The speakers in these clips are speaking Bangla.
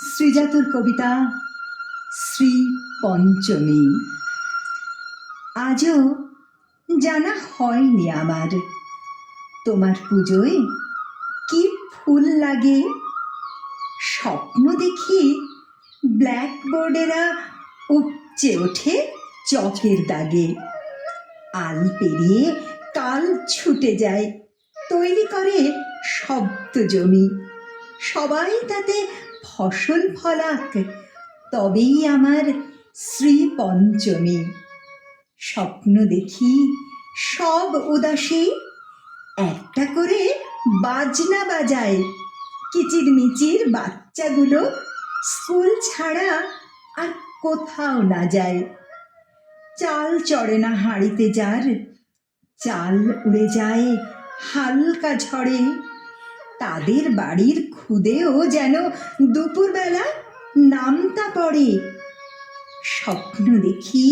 শ্রীজাতর কবিতা শ্রী পঞ্চমী। আজও জানা হয়নি আমার তোমার পুজোয় কি ফুল লাগে। স্বপ্ন দেখি ব্ল্যাকবোর্ডেরা উপচে ওঠে চকের দাগে। আল পেরিয়ে কাল ছুটে যায়, তৈরি করে শব্দ জমি। সবাই তাতে ফসল ফলাক, তবেই আমার শ্রী পঞ্চমী। স্বপ্ন দেখি সব উদাসী একটা করে বাজনা বাজায়। কিচিরমিচির বাচ্চাগুলো স্কুল ছাড়া আর কোথাও না যায়। চাল চড়ে না হাঁড়িতে যার, চাল উড়ে যায় হালকা ঝড়ে। তাদের বাড়ির খুদেও যেন দুপুরবেলা নামতা পড়ে। স্বপ্ন দেখি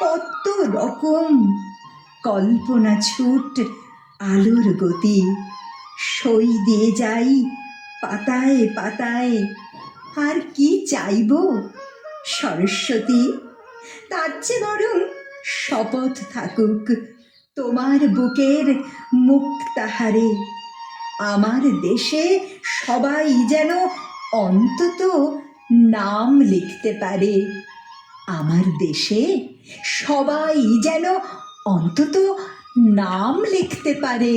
কত রকম, কল্পনা ছুট আলোর গতি। সই দিয়ে যাই পাতায় পাতায়, আর কি চাইব সরস্বতী? তার চেয়ে বরং শপথ থাকুক তোমার বুকের মুক্তাহারে। আমার দেশে সবাই যেন অন্তত নাম লিখতে পারে। আমার দেশে সবাই যেন অন্তত নাম লিখতে পারে।